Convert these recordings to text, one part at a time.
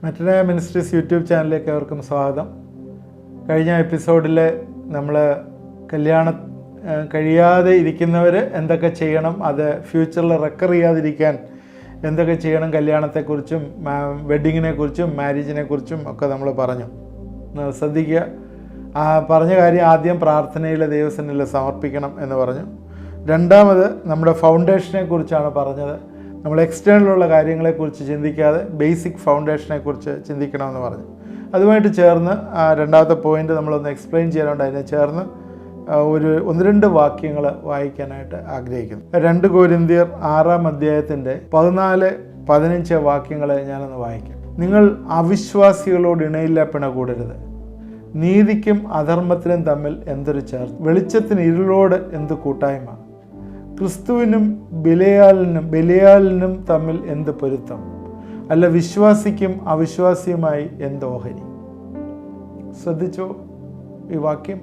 മെറ്റന ministries YouTube ചാനലിലേക്ക് അവർക്കും സ്വാഗതം. കഴിഞ്ഞ എപ്പിസോഡിൽ നമ്മൾ കഴിയാതെ ഇരിക്കുന്നവർ എന്തൊക്കെ ചെയ്യണം, അത് ഫ്യൂച്ചറിൽ റെക്കർ ചെയ്യാതിരിക്കാൻ എന്തൊക്കെ ചെയ്യണം, കല്യാണത്തെക്കുറിച്ചും വെഡ്ഡിങ്ങിനെക്കുറിച്ചും മാരേജിനെക്കുറിച്ചും ഒക്കെ നമ്മൾ പറഞ്ഞു. ശ്രദ്ധിക്കുക, പറഞ്ഞ കാര്യം ആദ്യം പ്രാർത്ഥനയിൽ ദൈവസന്നിധിയിൽ സമർപ്പിക്കണം എന്ന് പറഞ്ഞു. രണ്ടാമത് നമ്മുടെ ഫൗണ്ടേഷനെ കുറിച്ചാണ് പറഞ്ഞത്. നമ്മൾ എക്സ്റ്റേണലുള്ള കാര്യങ്ങളെക്കുറിച്ച് ചിന്തിക്കാതെ ബേസിക് ഫൗണ്ടേഷനെക്കുറിച്ച് ചിന്തിക്കണമെന്ന് പറഞ്ഞു. അതുമായിട്ട് ചേർന്ന് രണ്ടാമത്തെ പോയിൻ്റ് നമ്മളൊന്ന് എക്സ്പ്ലെയിൻ ചെയ്യാനുണ്ട്. അതിനെ ചേർന്ന് ഒന്ന് രണ്ട് വാക്യങ്ങൾ വായിക്കാനായിട്ട് ആഗ്രഹിക്കുന്നു. 2 കൊരിന്ത്യർ 6-ാം അധ്യായത്തിൻ്റെ 14-15 വാക്യങ്ങൾ ഞാനൊന്ന് വായിക്കാം. നിങ്ങൾ അവിശ്വാസികളോട് ഇണയില്ല പിണ കൂടരുത്. നീതിക്കും അധർമ്മത്തിനും തമ്മിൽ എന്തൊരു ചേർച്ച, വെളിച്ചത്തിന് ഇരുളോട് എന്ത് കൂട്ടായ്മ, ക്രിസ്തുവിനും ബലിയാലിനും തമ്മിൽ എന്ത് പൊരുത്തം, അല്ല വിശ്വാസിക്കും അവിശ്വാസിയുമായി എന്ത് ഓഹരി. ശ്രദ്ധിച്ചോ ഈ വാക്യം?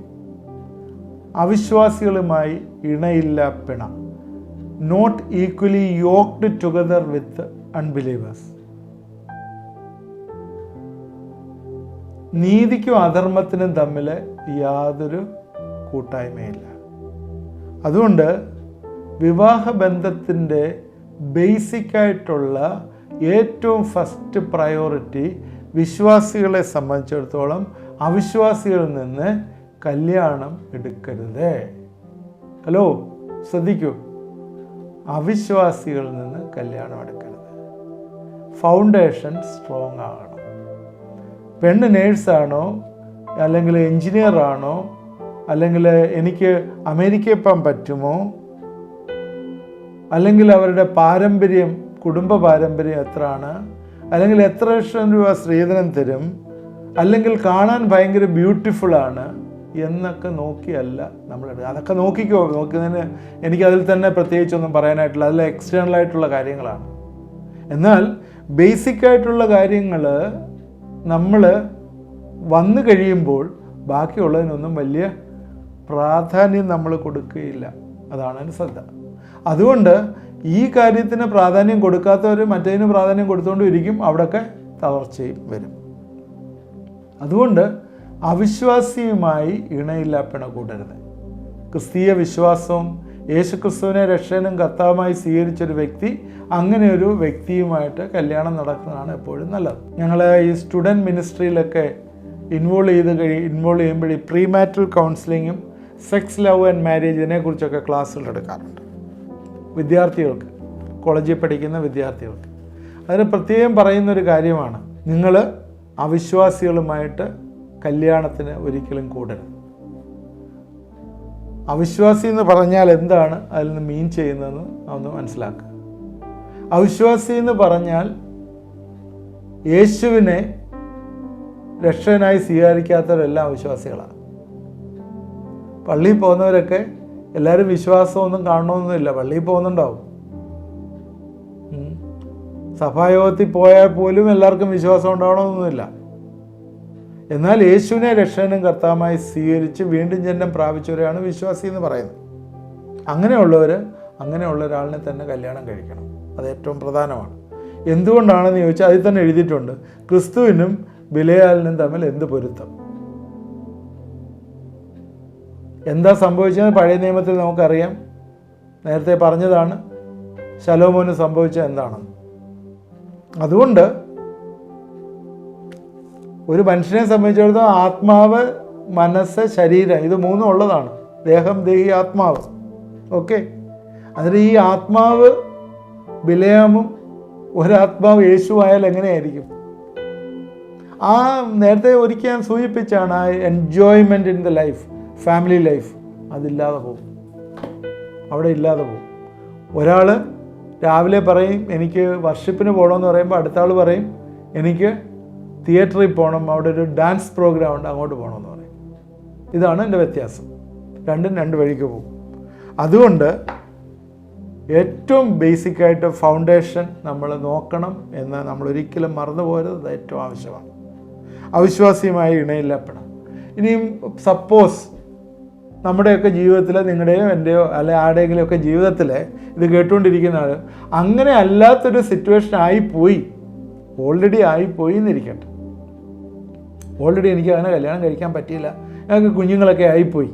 അവിശ്വാസികളുമായി ഇണയില്ല പിണ, not equally yoked together with unbelievers. നീതിക്കും അധർമ്മത്തിനും തമ്മിൽ യാതൊരു കൂട്ടായ്മയില്ല. അതുകൊണ്ട് വിവാഹബന്ധത്തിൻ്റെ ബേസിക്കായിട്ടുള്ള ഏറ്റവും ഫസ്റ്റ് പ്രയോറിറ്റി വിശ്വാസികളെ സംബന്ധിച്ചിടത്തോളം അവിശ്വാസികളിൽ നിന്ന് കല്യാണം എടുക്കരുത്. ഹലോ, ശ്രദ്ധിക്കൂ, അവിശ്വാസികളിൽ നിന്ന് കല്യാണം എടുക്കരുത്. ഫൗണ്ടേഷൻ സ്ട്രോങ് ആകണം. പെണ്ണ് നേഴ്സാണോ, അല്ലെങ്കിൽ എൻജിനീയറാണോ, അല്ലെങ്കിൽ എനിക്ക് അമേരിക്കയിൽ പോകാൻ പറ്റുമോ, അല്ലെങ്കിൽ അവരുടെ പാരമ്പര്യം, കുടുംബ പാരമ്പര്യം എത്രയാണ്, അല്ലെങ്കിൽ എത്ര ലക്ഷം രൂപ സ്ത്രീധനം തരും, അല്ലെങ്കിൽ കാണാൻ ഭയങ്കര ബ്യൂട്ടിഫുള്ളാണ് എന്നൊക്കെ നോക്കിയല്ല നമ്മളെടുക്കുക. അതൊക്കെ നോക്കുന്നതിന് എനിക്കതിൽ തന്നെ പ്രത്യേകിച്ചൊന്നും പറയാനായിട്ടില്ല. അതിൽ എക്സ്റ്റേണലായിട്ടുള്ള കാര്യങ്ങളാണ്. എന്നാൽ ബേസിക്കായിട്ടുള്ള കാര്യങ്ങൾ നമ്മൾ വന്നു കഴിയുമ്പോൾ ബാക്കിയുള്ളതിനൊന്നും വലിയ പ്രാധാന്യം നമ്മൾ കൊടുക്കുകയില്ല. അതാണ് എൻ്റെ ശ്രദ്ധ. അതുകൊണ്ട് ഈ കാര്യത്തിന് പ്രാധാന്യം കൊടുക്കാത്തവർ മറ്റേതിന് പ്രാധാന്യം കൊടുത്തുകൊണ്ടിരിക്കും. അവിടെയൊക്കെ തളർച്ചയും വരും. അതുകൊണ്ട് അവിശ്വാസിയുമായി ഇണയില്ല പിണ കൂടരുത്. ക്രിസ്തീയ വിശ്വാസവും യേശുക്രിസ്തുവിനെ രക്ഷകനും കർത്താവുമായി സ്വീകരിച്ചൊരു വ്യക്തി, അങ്ങനെ ഒരു വ്യക്തിയുമായിട്ട് കല്യാണം നടക്കുന്നതാണ് എപ്പോഴും നല്ലത്. ഞങ്ങൾ ഈ സ്റ്റുഡൻറ്റ് മിനിസ്ട്രിയിലൊക്കെ ഇൻവോൾവ് ചെയ്യുമ്പോഴേ പ്രീമാരിറ്റൽ കൗൺസിലിങ്ങും സെക്സ്, ലവ് ആൻഡ് മാരേജ് ഇതിനെക്കുറിച്ചൊക്കെ ക്ലാസ്സുകൾ എടുക്കാറുണ്ട്. വിദ്യാർത്ഥികൾക്ക്, കോളേജിൽ പഠിക്കുന്ന വിദ്യാർത്ഥികൾക്ക് അതിന് പ്രത്യേകം പറയുന്നൊരു കാര്യമാണ്, നിങ്ങൾ അവിശ്വാസികളുമായിട്ട് കല്യാണത്തിന് ഒരിക്കലും കൂടരുത്. അവിശ്വാസി എന്ന് പറഞ്ഞാൽ എന്താണ് അതിൽ നിന്ന് മീൻ ചെയ്യുന്നതെന്ന് ഒന്ന് മനസ്സിലാക്കുക. അവിശ്വാസി എന്ന് പറഞ്ഞാൽ യേശുവിനെ രക്ഷകനായി സ്വീകരിക്കാത്തവരെല്ലാം അവിശ്വാസികളാണ്. പള്ളിയിൽ പോകുന്നവരൊക്കെ എല്ലാവരും വിശ്വാസമൊന്നും കാണണമെന്നില്ല. പള്ളിയിൽ പോകുന്നുണ്ടാവും. സഭായോഗത്തിൽ പോയാൽ പോലും എല്ലാവർക്കും വിശ്വാസം ഉണ്ടാവണമെന്നൊന്നുമില്ല. എന്നാൽ യേശുവിനെ രക്ഷകനും കർത്താവുമായി സ്വീകരിച്ച് വീണ്ടും ജന്മം പ്രാപിച്ചവരെയാണ് വിശ്വാസി എന്ന് പറയുന്നത്. അങ്ങനെയുള്ള ഒരാളിനെ തന്നെ കല്യാണം കഴിക്കണം. അത് ഏറ്റവും പ്രധാനമാണ്. എന്തുകൊണ്ടാണെന്ന് ചോദിച്ചാൽ അതിൽ തന്നെ എഴുതിയിട്ടുണ്ട്, ക്രിസ്തുവിനും ബിലയാലിനും തമ്മിൽ എന്ത് പൊരുത്തം. എന്താ സംഭവിച്ചത്? പഴയ നിയമത്തിൽ നമുക്കറിയാം, നേരത്തെ പറഞ്ഞതാണ് ശലോമോന് സംഭവിച്ചത് എന്താണെന്ന്. അതുകൊണ്ട് ഒരു മനുഷ്യനെ സംബന്ധിച്ചിടത്തോളം ആത്മാവ്, മനസ്സ്, ശരീരം, ഇത് മൂന്നും ഉള്ളതാണ്. ദേഹം, ദേഹി, ആത്മാവ്. ഓക്കെ, അതിന് ഈ ആത്മാവ് ബിലയാമും ഒരാത്മാവ് യേശുവായാൽ എങ്ങനെയായിരിക്കും? നേരത്തെ ഒരിക്കൽ ഞാൻ സൂചിപ്പിച്ചാണ്, ആ enjoyment in the life, family life, അതില്ലാതെ പോകും. അവിടെ ഇല്ലാതെ പോകും. ഒരാൾ രാവിലെ പറയും എനിക്ക് വർഷിപ്പിന് പോകണമെന്ന് പറയുമ്പോൾ അടുത്ത ആൾ പറയും എനിക്ക് തിയേറ്ററിൽ പോകണം, അവിടെ ഒരു ഡാൻസ് പ്രോഗ്രാം ഉണ്ട്, അങ്ങോട്ട് പോകണമെന്ന് പറയും. ഇതാണ് എൻ്റെ വ്യത്യാസം. രണ്ടും രണ്ട് വഴിക്ക് പോകും. അതുകൊണ്ട് ഏറ്റവും ബേസിക്കായിട്ട് ഫൗണ്ടേഷൻ നമ്മൾ നോക്കണം എന്ന് നമ്മൾ ഒരിക്കലും മറന്നു പോകരുത്. അത് ഏറ്റവും ആവശ്യമാണ്. അവിശ്വാസിയുമായി ഇണയില്ല പിണ. ഇനിയും സപ്പോസ് നമ്മുടെയൊക്കെ ജീവിതത്തിൽ, നിങ്ങളുടെയോ എൻ്റെയോ അല്ലെ ആരുടെയെങ്കിലുമൊക്കെ ജീവിതത്തിൽ ഇത് കേട്ടുകൊണ്ടിരിക്കുന്ന ആൾ അങ്ങനെ അല്ലാത്തൊരു സിറ്റുവേഷൻ ആയിപ്പോയി, ഓൾറെഡി ആയിപ്പോയി എന്നിരിക്കട്ടെ, ഓൾറെഡി എനിക്ക് അങ്ങനെ കല്യാണം കഴിക്കാൻ പറ്റിയില്ല, ഞങ്ങൾക്ക് കുഞ്ഞുങ്ങളൊക്കെ ആയിപ്പോയി,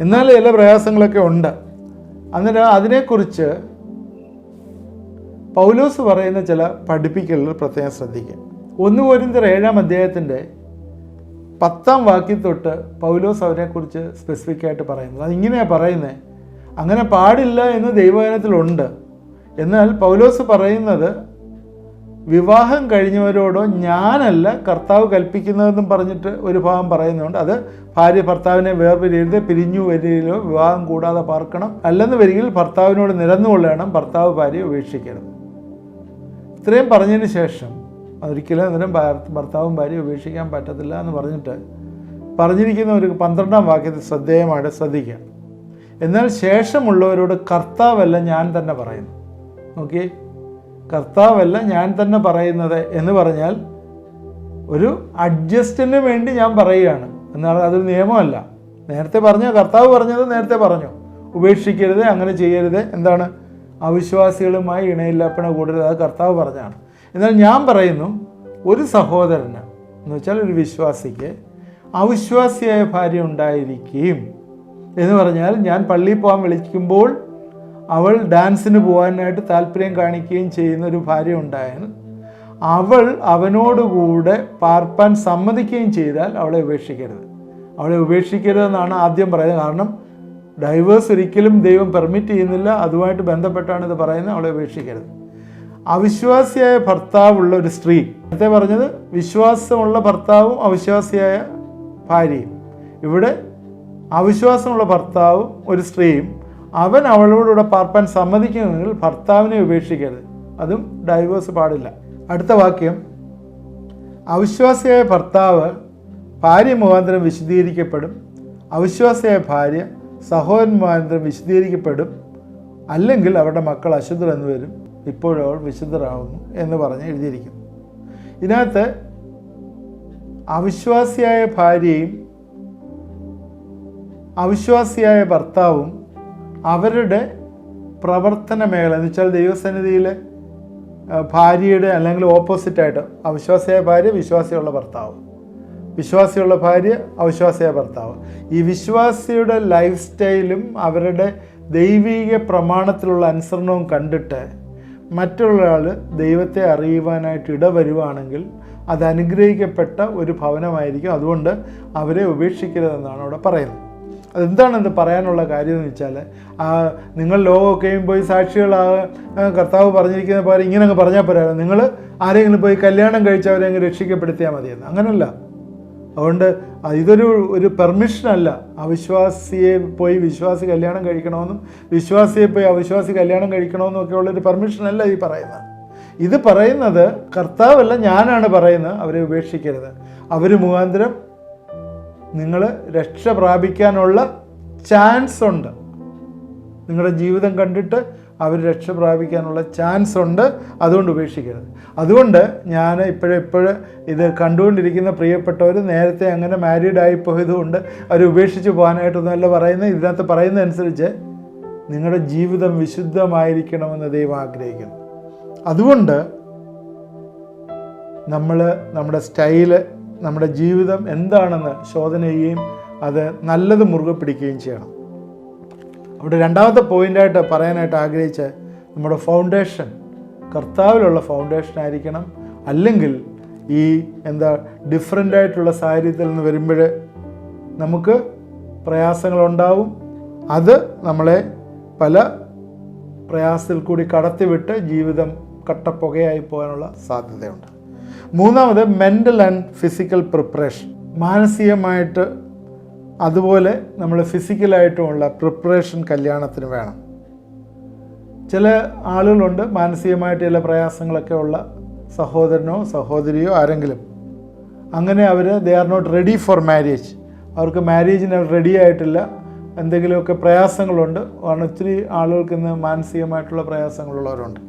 എന്നാൽ ചില പ്രയാസങ്ങളൊക്കെ ഉണ്ട്. അന്നേരം അതിനെക്കുറിച്ച് പൗലോസ് പറയുന്ന ചില പഠിപ്പിക്കലുകൾ പ്രത്യേകം ശ്രദ്ധിക്കുക. 1 കൊരിന്ത്യർ 7-ാം അധ്യായത്തിൻ്റെ 10-ാം വാക്യം തൊട്ട് പൗലോസ് അവരെക്കുറിച്ച് സ്പെസിഫിക് ആയിട്ട് പറയുന്നത്. അതിങ്ങനെയാണ് പറയുന്നത്, അങ്ങനെ പാടില്ല എന്ന് ദൈവവചനത്തിലുണ്ട്. എന്നാൽ പൗലോസ് പറയുന്നത് വിവാഹം കഴിഞ്ഞവരോടോ ഞാനല്ല കർത്താവ് കൽപ്പിക്കുന്നതെന്നും പറഞ്ഞിട്ട് ഒരു ഭാഗം പറയുന്നുണ്ട്. അത് ഭാര്യ ഭർത്താവിനെ വേർപിരിയരുത്, പിരിഞ്ഞു വരികയിലോ വിവാഹം കൂടാതെ പാർക്കണം, അല്ലെന്ന് വരികിൽ ഭർത്താവിനോട് നിരന്നുകൊള്ളണം, ഭർത്താവ് ഭാര്യയെ ഉപേക്ഷിക്കരുത്. ഇത്രയും പറഞ്ഞതിന് ശേഷം ഒരിക്കലും അന്നേരം ഭർത്താവും ഭാര്യയെ ഉപേക്ഷിക്കാൻ പറ്റത്തില്ല എന്ന് പറഞ്ഞിട്ട് പറഞ്ഞിരിക്കുന്ന ഒരു 12-ാം വാക്യത്തിൽ ശ്രദ്ധേയമായിട്ട് ശ്രദ്ധിക്കുക. എന്നാൽ ശേഷമുള്ളവരോട് കർത്താവല്ല ഞാൻ തന്നെ പറയുന്നു. ഓക്കെ, കർത്താവല്ല ഞാൻ തന്നെ പറയുന്നത് എന്ന് പറഞ്ഞാൽ ഒരു അഡ്ജസ്റ്റിന് വേണ്ടി ഞാൻ പറയുകയാണ്. എന്നാൽ അതൊരു നിയമമല്ല. നേരത്തെ പറഞ്ഞ കർത്താവ് പറഞ്ഞത് നേരത്തെ പറഞ്ഞു, ഉപേക്ഷിക്കരുത്, അങ്ങനെ ചെയ്യരുത്, എന്താണ് അവിശ്വാസികളുമായി ഇണയില്ലാപ്പണ കൂടരുത്, അത് കർത്താവ് പറഞ്ഞാണ്. എന്നാൽ ഞാൻ പറയുന്നു, ഒരു സഹോദരന് എന്ന് വെച്ചാൽ ഒരു വിശ്വാസിക്ക് അവിശ്വാസിയായ ഭാര്യ ഉണ്ടായിരിക്കുകയും എന്ന് പറഞ്ഞാൽ ഞാൻ പള്ളിയിൽ പോകാൻ വിളിക്കുമ്പോൾ അവൾ ഡാൻസിന് പോകാനായിട്ട് താല്പര്യം കാണിക്കുകയും ചെയ്യുന്ന ഒരു ഭാര്യ ഉണ്ടായാൽ അവൾ അവനോടുകൂടെ പാർപ്പാൻ സമ്മതിക്കുകയും ചെയ്താൽ അവളെ ഉപേക്ഷിക്കരുത്. അവളെ ഉപേക്ഷിക്കരുതെന്നാണ് ആദ്യം പറയുന്നത്. കാരണം ഡൈവേഴ്സ് ഒരിക്കലും ദൈവം പെർമിറ്റ് ചെയ്യുന്നില്ല, അതുമായിട്ട് ബന്ധപ്പെട്ടാണ് ഇത് പറയുന്നത്. അവളെ ഉപേക്ഷിക്കരുത്. അവിശ്വാസിയായ ഭർത്താവുള്ള ഒരു സ്ത്രീ, നേരത്തെ പറഞ്ഞത് വിശ്വാസമുള്ള ഭർത്താവും അവിശ്വാസിയായ ഭാര്യയും, ഇവിടെ അവിശ്വാസമുള്ള ഭർത്താവും ഒരു സ്ത്രീയും അവൻ അവളോടുകൂടെ പാർപ്പാൻ സമ്മതിക്കുന്നെങ്കിൽ ഭർത്താവിനെ ഉപേക്ഷിക്കരുത്, അതും ഡൈവേഴ്സ് പാടില്ല. അടുത്ത വാക്യം, അവിശ്വാസിയായ ഭർത്താവ് ഭാര്യ മുഖാന്തരം വിശദീകരിക്കപ്പെടും, അവിശ്വാസിയായ ഭാര്യ സഹോദരൻ മുഖാന്തരം വിശദീകരിക്കപ്പെടും, അല്ലെങ്കിൽ അവരുടെ മക്കൾ അശുദ്ധർ എന്ന് വരും, ഇപ്പോഴും അവൾ വിശുദ്ധരാകുന്നു എന്ന് പറഞ്ഞ് എഴുതിയിരിക്കുന്നു. ഇതിനകത്ത് അവിശ്വാസിയായ ഭാര്യയും അവിശ്വാസിയായ ഭർത്താവും അവരുടെ പ്രവർത്തന മേഖല എന്ന് വെച്ചാൽ ദൈവസന്നിധിയിലെ ഭാര്യയുടെ അല്ലെങ്കിൽ ഓപ്പോസിറ്റായിട്ട് അവിശ്വാസിയായ ഭാര്യ വിശ്വാസിയുള്ള ഭർത്താവ്, വിശ്വാസിയുള്ള ഭാര്യ അവിശ്വാസിയായ ഭർത്താവ്. ഈ വിശ്വാസിയുടെ ലൈഫ് സ്റ്റൈലും അവരുടെ ദൈവിക പ്രമാണത്തിലുള്ള അനുസരണവും കണ്ടിട്ട് മറ്റുള്ള ആൾ ദൈവത്തെ അറിയുവാനായിട്ട് ഇടവരുവാണെങ്കിൽ അത് അനുഗ്രഹിക്കപ്പെട്ട ഒരു ഭവനമായിരിക്കും. അതുകൊണ്ട് അവരെ ഉപേക്ഷിക്കരുതെന്നാണ് അവിടെ പറയുന്നത്. അതെന്താണെന്ന് പറയാനുള്ള കാര്യം എന്ന് വെച്ചാൽ, നിങ്ങൾ ലോകമൊക്കെയും പോയി കർത്താവ് പറഞ്ഞിരിക്കുന്ന പോലെ ഇങ്ങനെ അങ്ങ് പറഞ്ഞാൽ പോരാ, നിങ്ങൾ ആരെങ്കിലും പോയി കല്യാണം കഴിച്ചവരെ അങ്ങ് രക്ഷിക്കപ്പെടുത്തിയാൽ മതിയെന്ന്. അങ്ങനെയല്ല. അതുകൊണ്ട് ഇതൊരു പെർമിഷനല്ല. അവിശ്വാസിയെ പോയി വിശ്വാസി കല്യാണം കഴിക്കണമെന്നും വിശ്വാസിയെ പോയി അവിശ്വാസി കല്യാണം കഴിക്കണമെന്നും ഒക്കെ ഉള്ളൊരു പെർമിഷനല്ല ഈ പറയുന്നത്. ഇത് പറയുന്നത് കർത്താവല്ല, ഞാനാണ് പറയുന്നത്, അവരെ ഉപേക്ഷിക്കരുത്. അവർ മുഖാന്തരം നിങ്ങൾ രക്ഷ പ്രാപിക്കാനുള്ള ചാൻസ് ഉണ്ട്. നിങ്ങളുടെ ജീവിതം കണ്ടിട്ട് അവർ രക്ഷ പ്രാപിക്കാനുള്ള ചാൻസ് ഉണ്ട്. അതുകൊണ്ട് ഉപേക്ഷിക്കരുത്. അതുകൊണ്ട് ഞാൻ ഇപ്പോഴും ഇത് കണ്ടുകൊണ്ടിരിക്കുന്ന പ്രിയപ്പെട്ടവർ നേരത്തെ അങ്ങനെ മാരീഡ് ആയിപ്പോയതുകൊണ്ട് അവർ ഉപേക്ഷിച്ച് പോകാനായിട്ടൊന്നുമല്ല പറയുന്നത്. ഇതിനകത്ത് പറയുന്നതനുസരിച്ച് നിങ്ങളുടെ ജീവിതം വിശുദ്ധമായിരിക്കണമെന്ന് ദൈവം ആഗ്രഹിക്കുന്നു. അതുകൊണ്ട് നമ്മുടെ സ്റ്റൈല്, നമ്മുടെ ജീവിതം എന്താണെന്ന് ശോധന ചെയ്യുകയും അത് നല്ലത് മുറുകെ പിടിക്കുകയും ചെയ്യണം. അവിടെ രണ്ടാമത്തെ പോയിൻ്റായിട്ട് പറയാനായിട്ട് ആഗ്രഹിച്ച നമ്മുടെ ഫൗണ്ടേഷൻ കർത്താവിലുള്ള ഫൗണ്ടേഷൻ ആയിരിക്കണം. അല്ലെങ്കിൽ ഈ ഡിഫറൻ്റായിട്ടുള്ള സാഹചര്യത്തിൽ നിന്ന് വരുമ്പോൾ നമുക്ക് പ്രയാസങ്ങളുണ്ടാവും. അത് നമ്മളെ പല പ്രയാസത്തിൽ കൂടി കടത്തിവിട്ട് ജീവിതം കട്ടപ്പുകയായി പോകാനുള്ള സാധ്യതയുണ്ട്. മൂന്നാമത് മെൻ്റൽ ആൻഡ് ഫിസിക്കൽ പ്രിപ്പറേഷൻ. മാനസികമായിട്ട് അതുപോലെ നമ്മൾ ഫിസിക്കലായിട്ടുമുള്ള പ്രിപ്പറേഷൻ കല്യാണത്തിന് വേണം. ചില ആളുകളുണ്ട് മാനസികമായിട്ട് ചില പ്രയാസങ്ങളൊക്കെ ഉള്ള സഹോദരനോ സഹോദരിയോ ആരെങ്കിലും, അങ്ങനെ they are not ready for marriage. അവർക്ക് മാരേജിന് റെഡി ആയിട്ടില്ല, എന്തെങ്കിലുമൊക്കെ പ്രയാസങ്ങളുണ്ട്. കാരണം ഒത്തിരി ആളുകൾക്ക് ഇന്ന് മാനസികമായിട്ടുള്ള പ്രയാസങ്ങളുള്ളവരുണ്ട്.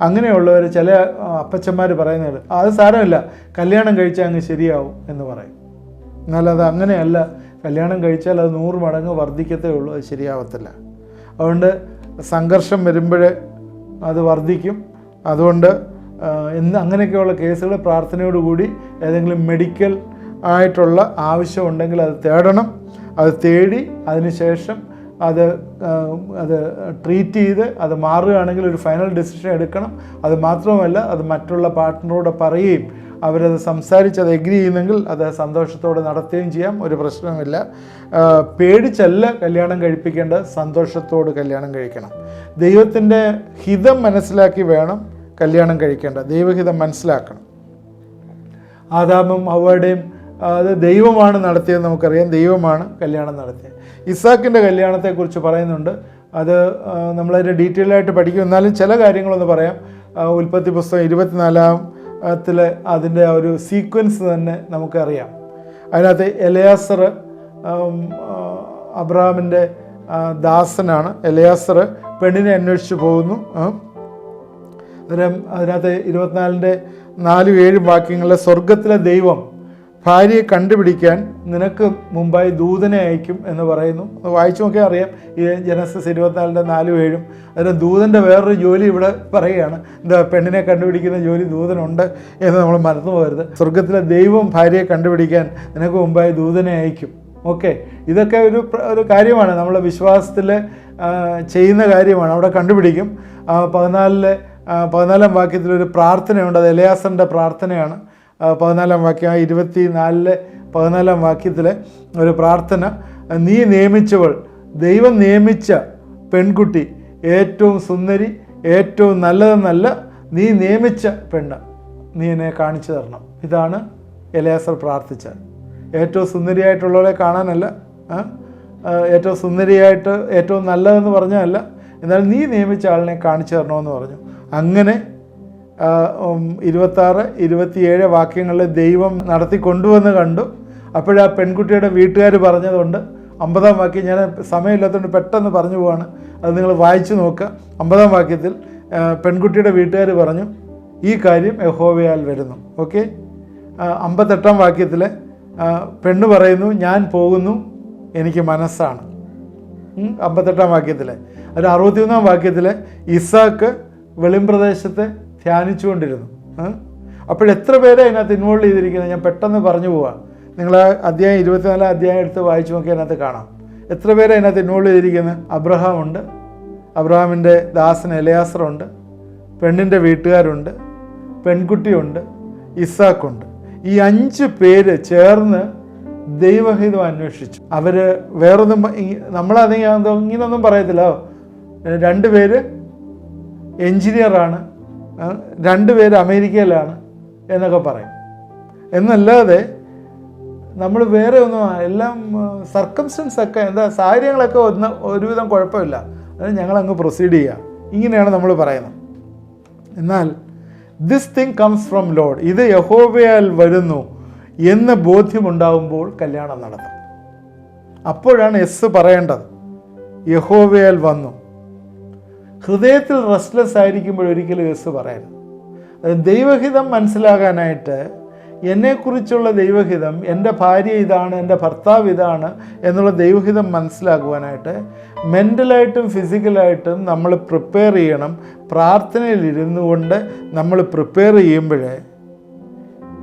അങ്ങനെയുള്ളവർ ചില അപ്പച്ചന്മാർ പറയുന്നത് അത് സാരമില്ല, കല്യാണം കഴിച്ചാൽ അങ്ങ് ശരിയാവും എന്ന് പറയും. എന്നാൽ അത് അങ്ങനെയല്ല. കല്യാണം കഴിച്ചാൽ അത് 100 മടങ്ങ് വർദ്ധിക്കത്തേ ഉള്ളൂ, അത് ശരിയാവത്തില്ല. അതുകൊണ്ട് സംഘർഷം വരുമ്പോൾ അത് വർദ്ധിക്കും. അതുകൊണ്ട് അങ്ങനെയൊക്കെയുള്ള കേസുകൾ പ്രാർത്ഥനയോടുകൂടി ഏതെങ്കിലും മെഡിക്കൽ ആയിട്ടുള്ള ആവശ്യമുണ്ടെങ്കിൽ അത് തേടണം. അത് തേടി അതിനുശേഷം അത് ട്രീറ്റ് ചെയ്ത് അത് മാറുകയാണെങ്കിൽ ഒരു ഫൈനൽ ഡിസിഷൻ എടുക്കണം. അത് മാത്രമല്ല, അത് മറ്റുള്ള പാർട്ട്ണറോട് പറയുകയും അവരത് സംസാരിച്ച് അത് എഗ്രി ചെയ്യുന്നെങ്കിൽ അത് സന്തോഷത്തോടെ നടത്തുകയും ചെയ്യാം. ഒരു പ്രശ്നവുമില്ല. പേടിച്ചല്ല കല്യാണം കഴിപ്പിക്കേണ്ടത്, സന്തോഷത്തോട് കല്യാണം കഴിക്കണം. ദൈവത്തിൻ്റെ ഹിതം മനസ്സിലാക്കി വേണം കല്യാണം കഴിക്കേണ്ടത്. ദൈവഹിതം മനസ്സിലാക്കണം. ആദാമും ഹവ്വയുടെയും അത് ദൈവമാണ് നടത്തിയതെന്ന് നമുക്കറിയാം. ദൈവമാണ് കല്യാണം നടത്തിയത്. ഇസാക്കിൻ്റെ കല്യാണത്തെക്കുറിച്ച് പറയുന്നുണ്ട്. അത് നമ്മളതിൻ്റെ ഡീറ്റെയിൽ ആയിട്ട് പഠിക്കും. എന്നാലും ചില കാര്യങ്ങളൊന്ന് പറയാം. ഉൽപ്പത്തി പുസ്തകം 24 അതിൻ്റെ ആ ഒരു സീക്വൻസ് തന്നെ നമുക്കറിയാം. അതിനകത്ത് എലയാസർ അബ്രഹാമിൻ്റെ ദാസനാണ്. എലയാസർ പെണ്ണിനെ അന്വേഷിച്ച് പോകുന്നു. അതിനകത്ത് 24-7 വാക്യങ്ങളിലെ സ്വർഗത്തിലെ ദൈവം ഭാര്യയെ കണ്ടുപിടിക്കാൻ നിനക്ക് മുമ്പായി ദൂതനെ അയക്കും എന്ന് പറയുന്നു. വായിച്ചു നോക്കിയാൽ അറിയാം. ഈ ജനസിസ് 24-4-7 അതിന് ദൂതൻ്റെ വേറൊരു ജോലി ഇവിടെ പറയുകയാണ്. എന്താ, പെണ്ണിനെ കണ്ടുപിടിക്കുന്ന ജോലി ദൂതനുണ്ട് എന്ന് നമ്മൾ മറന്നു പോകരുത്. സ്വർഗത്തിലെ ദൈവം ഭാര്യയെ കണ്ടുപിടിക്കാൻ നിനക്ക് മുമ്പായി ദൂതനെ അയക്കും. ഓക്കെ, ഇതൊക്കെ ഒരു കാര്യമാണ്, നമ്മളെ വിശ്വാസത്തിൽ ചെയ്യുന്ന കാര്യമാണ്. അവിടെ കണ്ടുപിടിക്കും. 14-ാം വാക്യത്തിലൊരു പ്രാർത്ഥനയുണ്ട്. അത് എലയാസറിൻ്റെ പ്രാർത്ഥനയാണ്. 14-ാം വാക്യം. 14-ാം വാക്യത്തിലെ ഒരു പ്രാർത്ഥന, നീ നിയമിച്ചവൾ, ദൈവം നിയമിച്ച പെൺകുട്ടി ഏറ്റവും സുന്ദരി, ഏറ്റവും നല്ലതെന്നല്ല, നീ നിയമിച്ച പെണ്ണ് നീ എന്നെ കാണിച്ചു തരണം. ഇതാണ് എലയാസർ പ്രാർത്ഥിച്ചത്. ഏറ്റവും സുന്ദരിയായിട്ടുള്ളവളെ കാണാനല്ല, ഏറ്റവും സുന്ദരിയായിട്ട് ഏറ്റവും നല്ലതെന്ന് പറഞ്ഞതല്ല, എന്നാലും നീ നിയമിച്ച ആളിനെ കാണിച്ചു തരണമെന്ന് പറഞ്ഞു. അങ്ങനെ 26-27 വാക്യങ്ങളിൽ ദൈവം നടത്തി കൊണ്ടുവന്ന് കണ്ടു. അപ്പോഴാ പെൺകുട്ടിയുടെ വീട്ടുകാർ പറഞ്ഞതുകൊണ്ട് 50-ാം വാക്യം, ഞാൻ സമയമില്ലാത്തതുകൊണ്ട് പെട്ടെന്ന് പറഞ്ഞു പോവാണ്, അത് നിങ്ങൾ വായിച്ചു നോക്കുക. 50-ാം വാക്യത്തിൽ പെൺകുട്ടിയുടെ വീട്ടുകാർ പറഞ്ഞു, ഈ കാര്യം യഹോവയാൽ വരുന്നു. ഓക്കെ. 58-ാം വാക്യത്തിൽ പെണ്ണ് പറയുന്നു, ഞാൻ പോകുന്നു, എനിക്ക് മനസ്സാണ്. 58-ാം വാക്യത്തിൽ. ഒരു 61-ാം വാക്യത്തിൽ ഇസാക്ക് വെളിമ്പ്രദേശത്തെ ധ്യാനിച്ചുകൊണ്ടിരുന്നു. അപ്പോഴെത്ര പേരെ അതിനകത്ത് ഇൻവോൾവ് ചെയ്തിരിക്കുന്നത് ഞാൻ പെട്ടെന്ന് പറഞ്ഞു പോവാം. നിങ്ങൾ അധ്യായം 24 അധ്യായം എടുത്ത് വായിച്ചു നോക്കി അതിനകത്ത് കാണാം എത്ര പേരെ അതിനകത്ത് ഇൻവോൾവ് ചെയ്തിരിക്കുന്നത്. അബ്രഹാമുണ്ട്, അബ്രഹാമിൻ്റെ ദാസൻ എലയാസറുണ്ട്, പെണ്ണിൻ്റെ വീട്ടുകാരുണ്ട്, പെൺകുട്ടിയുണ്ട്, ഇസാക്കുണ്ട്. ഈ 5 പേര് ചേർന്ന് ദൈവഹിതം അന്വേഷിച്ചു. അവർ വേറൊന്നും ഇങ്ങനൊന്നും പറയത്തില്ല. 2 പേര് എൻജിനീയറാണ്, 2 പേര് അമേരിക്കയിലാണ് എന്നൊക്കെ പറയും. എന്നല്ലാതെ നമ്മൾ വേറെ ഒന്നും, എല്ലാം സർക്കംസ്റ്റൻസൊക്കെ എന്താ സാഹചര്യങ്ങളൊക്കെ ഒരുവിധം കുഴപ്പമില്ല, അത് ഞങ്ങളങ്ങ് പ്രൊസീഡ് ചെയ്യുക, ഇങ്ങനെയാണ് നമ്മൾ പറയുന്നത്. എന്നാൽ this thing comes from load, ഇത് യഹോവയാൽ വരുന്നു എന്ന ബോധ്യമുണ്ടാകുമ്പോൾ കല്യാണം നടത്തും. അപ്പോഴാണ് എസ് പറയേണ്ടത്. യഹോവയാൽ വന്നു. ഹൃദയത്തിൽ റെസ്റ്റ്ലെസ് ആയിരിക്കുമ്പോൾ ഒരിക്കലും എസ് പറയരുത്. ദൈവഹിതം മനസ്സിലാകാനായിട്ട്, എന്നെക്കുറിച്ചുള്ള ദൈവഹിതം, എൻ്റെ ഭാര്യ ഇതാണ്, എൻ്റെ ഭർത്താവ് ഇതാണ് എന്നുള്ള ദൈവഹിതം മനസ്സിലാക്കുവാനായിട്ട് മെൻ്റലായിട്ടും ഫിസിക്കലായിട്ടും നമ്മൾ പ്രിപ്പയർ ചെയ്യണം. പ്രാർത്ഥനയിൽ ഇരുന്നു കൊണ്ട് നമ്മൾ പ്രിപ്പയർ ചെയ്യുമ്പോഴേ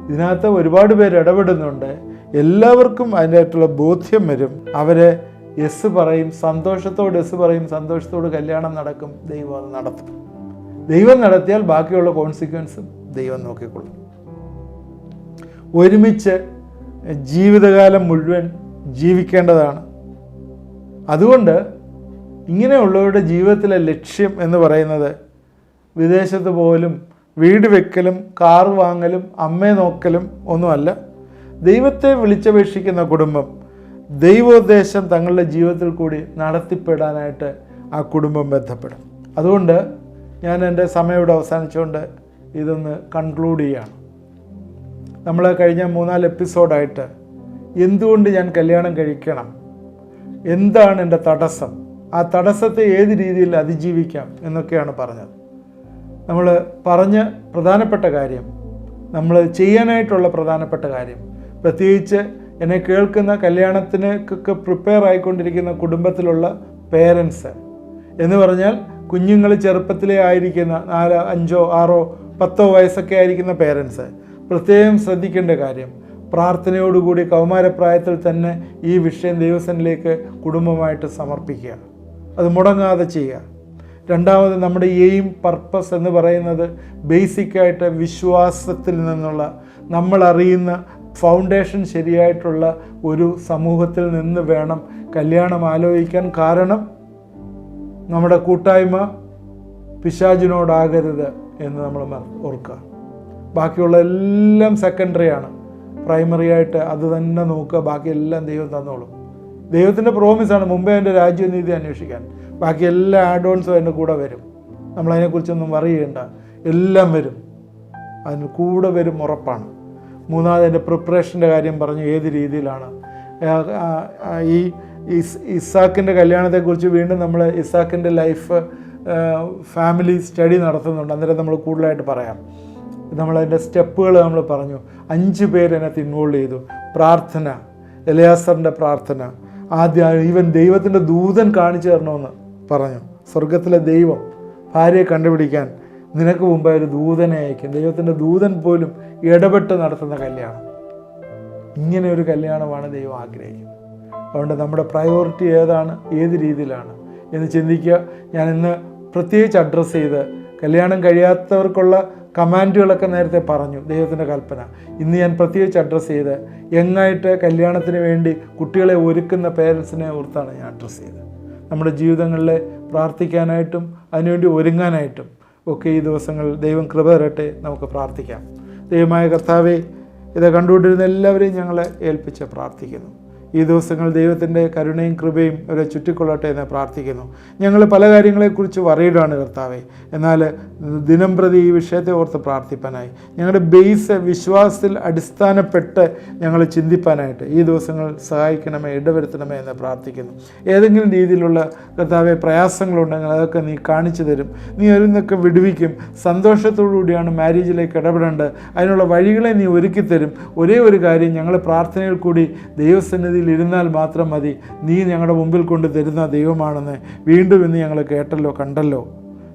ഇതിനകത്ത് ഒരുപാട് പേര് ഇടപെടുന്നുണ്ട്. എല്ലാവർക്കും അതിൻ്റെതായിട്ടുള്ള ബോധ്യം വരും. അവർ യെസ് പറയും, സന്തോഷത്തോട് യെസ് പറയും, സന്തോഷത്തോട് കല്യാണം നടക്കും. ദൈവം അത് നടത്തും. ദൈവം നടത്തിയാൽ ബാക്കിയുള്ള കോൺസിക്വൻസും ദൈവം നോക്കിക്കൊള്ളും. ഒരുമിച്ച് ജീവിതകാലം മുഴുവൻ ജീവിക്കേണ്ടതാണ്. അതുകൊണ്ട് ഇങ്ങനെയുള്ളവരുടെ ജീവിതത്തിലെ ലക്ഷ്യം എന്ന് പറയുന്നത് വിദേശത്ത് പോലും വീട് വെക്കലും കാർ വാങ്ങലും അമ്മയെ നോക്കലും ഒന്നുമല്ല. ദൈവത്തെ വിളിച്ചപേക്ഷിക്കുന്ന കുടുംബം ദൈവോദ്ദേശം തങ്ങളുടെ ജീവിതത്തിൽ കൂടി നടത്തിപ്പെടാനായിട്ട് ആ കുടുംബം ബന്ധപ്പെടും. അതുകൊണ്ട് ഞാൻ എൻ്റെ സമയം ഇവിടെ അവസാനിച്ചുകൊണ്ട് ഇതൊന്ന് കൺക്ലൂഡ് ചെയ്യുകയാണ്. നമ്മൾ കഴിഞ്ഞ 3-4 എപ്പിസോഡായിട്ട് എന്തുകൊണ്ട് ഞാൻ കല്യാണം കഴിക്കണം, എന്താണ് എൻ്റെ തടസ്സം, ആ തടസ്സത്തെ ഏത് രീതിയിൽ അതിജീവിക്കാം എന്നൊക്കെയാണ് പറഞ്ഞത്. നമ്മൾ പറഞ്ഞ പ്രധാനപ്പെട്ട കാര്യം, നമ്മൾ ചെയ്യാനായിട്ടുള്ള പ്രധാനപ്പെട്ട കാര്യം, പ്രത്യേകിച്ച് എന്നെ കേൾക്കുന്ന കല്യാണത്തിനൊക്കെ പ്രിപ്പയർ ആയിക്കൊണ്ടിരിക്കുന്ന കുടുംബത്തിലുള്ള പേരൻസ് എന്ന് പറഞ്ഞാൽ കുഞ്ഞുങ്ങൾ ചെറുപ്പത്തിലേ ആയിരിക്കുന്ന 4, 5, 6, 10 വയസ്സൊക്കെ ആയിരിക്കുന്ന പേരൻസ് പ്രത്യേകം ശ്രദ്ധിക്കേണ്ട കാര്യം, പ്രാർത്ഥനയോടുകൂടി കൗമാരപ്രായത്തിൽ തന്നെ ഈ വിഷയം ദൈവസന്നിധിയിലേക്ക് കുടുംബമായിട്ട് സമർപ്പിക്കുക. അത് മുടങ്ങാതെ ചെയ്യുക. രണ്ടാമത്, നമ്മുടെ എയിം, പർപ്പസ് എന്ന് പറയുന്നത് ബേസിക്കായിട്ട് വിശ്വാസത്തിൽ നിന്നുള്ള, നമ്മൾ അറിയുന്ന ഫൗണ്ടേഷൻ ശരിയായിട്ടുള്ള ഒരു സമൂഹത്തിൽ നിന്ന് വേണം കല്യാണം ആലോചിക്കാൻ. കാരണം നമ്മുടെ കൂട്ടായ്മ പിശാചിനോടാകരുത് എന്ന് നമ്മൾ ഓർക്കുക. ബാക്കിയുള്ള എല്ലാം സെക്കൻഡറിയാണ്. പ്രൈമറി ആയിട്ട് അത് തന്നെ നോക്കുക. ബാക്കിയെല്ലാം ദൈവം തന്നോളും. ദൈവത്തിൻ്റെ പ്രോമിസാണ് മുമ്പേ എൻ്റെ രാജ്യനീതി അന്വേഷിക്കാൻ. ബാക്കി എല്ലാ ആഡ് ഓൺസും അതിൻ്റെ കൂടെ വരും. നമ്മളതിനെക്കുറിച്ചൊന്നും വറി ചെയ്യണ്ട, എല്ലാം വരും, അതിന് കൂടെ വരും, ഉറപ്പാണ്. മൂന്നാമത് എൻ്റെ പ്രിപ്പറേഷൻ്റെ കാര്യം പറഞ്ഞു. ഏത് രീതിയിലാണ് ഈ ഇസാക്കിൻ്റെ കല്യാണത്തെക്കുറിച്ച് വീണ്ടും നമ്മൾ ഇസാക്കിൻ്റെ ലൈഫ് ഫാമിലി സ്റ്റഡി നടത്തുന്നുണ്ട്. അന്നേരം നമ്മൾ കൂടുതലായിട്ട് പറയാം. നമ്മളതിൻ്റെ സ്റ്റെപ്പുകൾ നമ്മൾ പറഞ്ഞു. 5 പേര് അതിനകത്ത് ഇൻവോൾവ് ചെയ്തു. പ്രാർത്ഥന, എലയാസറിൻ്റെ പ്രാർത്ഥന. ആദ്യം ഈവൻ ദൈവത്തിൻ്റെ ദൂതൻ കാണിച്ചു തരണമെന്ന് പറഞ്ഞു. സ്വർഗത്തിലെ ദൈവം ഭാര്യയെ കണ്ടുപിടിക്കാൻ നിനക്ക് മുമ്പേ ഒരു ദൂതനെ അയക്കും. ദൈവത്തിൻ്റെ ദൂതൻ പോലും ഇടപെട്ട് നടത്തുന്ന കല്യാണം. ഇങ്ങനെ ഒരു കല്യാണമാണ് ദൈവം ആഗ്രഹിക്കുന്നത്. അതുകൊണ്ട് നമ്മുടെ പ്രയോറിറ്റി ഏതാണ്, ഏത് രീതിയിലാണ് എന്ന് ചിന്തിക്കുക. ഞാൻ ഇന്ന് പ്രത്യേകിച്ച് അഡ്രസ്സ് ചെയ്ത് കല്യാണം കഴിയാത്തവർക്കുള്ള കമാൻഡുകളൊക്കെ നേരത്തെ പറഞ്ഞു, ദൈവത്തിൻ്റെ കൽപ്പന. ഇന്ന് ഞാൻ പ്രത്യേകിച്ച് അഡ്രസ്സ് ചെയ്ത് യങ്ങായിട്ട് കല്യാണത്തിന് വേണ്ടി കുട്ടികളെ ഒരുക്കുന്ന പേരൻസിനെ ഓർത്താണ് ഞാൻ അഡ്രസ്സ് ചെയ്തത്. നമ്മുടെ ജീവിതങ്ങളിലെ പ്രാർത്ഥിക്കാനായിട്ടും അതിനുവേണ്ടി ഒരുങ്ങാനായിട്ടും ഒക്കെ ഈ ദിവസങ്ങളിൽ ദൈവം കൃപ തരട്ടെ. നമുക്ക് പ്രാർത്ഥിക്കാം. ദൈവമായ കർത്താവേ, ഇത് കണ്ടുകൊണ്ടിരുന്ന എല്ലാവരെയും ഞങ്ങളെ ഏൽപ്പിച്ച് പ്രാർത്ഥിക്കുന്നു. ഈ ദിവസങ്ങൾ ദൈവത്തിൻ്റെ കരുണയും കൃപയും അവരെ ചുറ്റിക്കൊള്ളട്ടെ എന്ന് പ്രാർത്ഥിക്കുന്നു. ഞങ്ങൾ പല കാര്യങ്ങളെക്കുറിച്ച് വറീഡാണ് കർത്താവേ. എന്നാൽ ദിനം പ്രതി ഈ വിഷയത്തെ ഓർത്ത് പ്രാർത്ഥിപ്പാനായി, ഞങ്ങളുടെ ബേസ് വിശ്വാസത്തിൽ അടിസ്ഥാനപ്പെട്ട് ഞങ്ങൾ ചിന്തിപ്പാനായിട്ട് ഈ ദിവസങ്ങൾ സഹായിക്കണമേ, ഇടവരുത്തണമേ എന്ന് പ്രാർത്ഥിക്കുന്നു. ഏതെങ്കിലും രീതിയിലുള്ള കർത്താവെ പ്രയാസങ്ങളുണ്ടെങ്കിൽ അതൊക്കെ നീ കാണിച്ചു തരും. നീ അതിനൊക്കെ വിടുവിക്കും. സന്തോഷത്തോടുകൂടിയാണ് മാരേജിലേക്ക് ഇടപെടേണ്ടത്. അതിനുള്ള വഴികളെ നീ ഒരുക്കി തരും. ഒരേ ഒരു കാര്യം, ഞങ്ങൾ പ്രാർത്ഥനയിൽ കൂടി ദൈവസന്നിധി ഇരുന്നാൽ മാത്രം മതി. നീ ഞങ്ങളുടെ മുമ്പിൽ കൊണ്ട് തരുന്ന ദൈവമാണെന്ന് വീണ്ടും ഇന്ന് ഞങ്ങൾ കേട്ടല്ലോ, കണ്ടല്ലോ.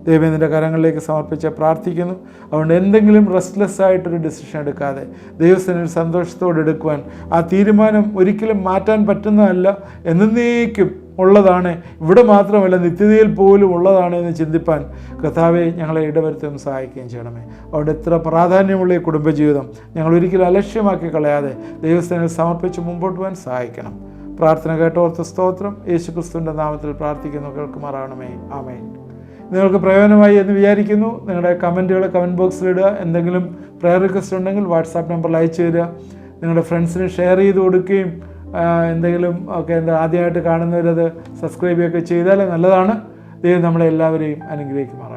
ദൈവം നിൻ്റെ കരങ്ങളിലേക്ക് സമർപ്പിച്ച് പ്രാർത്ഥിക്കുന്നു. അതുകൊണ്ട് എന്തെങ്കിലും റെസ്റ്റ്ലെസ് ആയിട്ടൊരു ഡിസിഷൻ എടുക്കാതെ ദൈവസന്നിധിയിൽ സന്തോഷത്തോടെ എടുക്കുവാൻ, ആ തീരുമാനം ഒരിക്കലും മാറ്റാൻ പറ്റുന്നതല്ല, എന്നേക്കും ഉള്ളതാണ്, ഇവിടെ മാത്രമല്ല നിത്യതയിൽ പോലും ഉള്ളതാണ് എന്ന് ചിന്തിപ്പാൻ കർത്താവെ ഞങ്ങളെ ഇടവരുത്തുകയും സഹായിക്കുകയും ചെയ്യണമേ. അവിടെ എത്ര പ്രാധാന്യമുള്ള ഈ കുടുംബജീവിതം ഞങ്ങൾ ഒരിക്കലും അലക്ഷ്യമാക്കി കളയാതെ ദൈവസന്നിധിയിൽ സമർപ്പിച്ച് മുമ്പോട്ട് പോകാൻ സഹായിക്കണം. പ്രാർത്ഥന കേട്ടോർത്ത് സ്തോത്രം. യേശുക്രിസ്തുവിൻ്റെ നാമത്തിൽ പ്രാർത്ഥിക്കുന്നു, കേൾക്കുമാറാകണമേ. ആമേൻ. നിങ്ങൾക്ക് പ്രയോജനമായി എന്ന് വിചാരിക്കുന്നു. നിങ്ങളുടെ കമൻറ്റുകൾ കമൻറ്റ് ബോക്സിലിടുക. എന്തെങ്കിലും പ്രയർ റിക്വസ്റ്റ് ഉണ്ടെങ്കിൽ വാട്സാപ്പ് നമ്പറിൽ അയച്ചു തരിക. നിങ്ങളുടെ ഫ്രണ്ട്സിന് ഷെയർ ചെയ്ത് കൊടുക്കുകയും എന്തെങ്കിലും ഒക്കെ ആദ്യമായിട്ട് കാണുന്നവരത് സബ്സ്ക്രൈബ് ചെയ്യുകയൊക്കെ ചെയ്താൽ നല്ലതാണ്. ദൈവം നമ്മളെല്ലാവരെയും അനുഗ്രഹിക്കുമാറാകട്ടെ.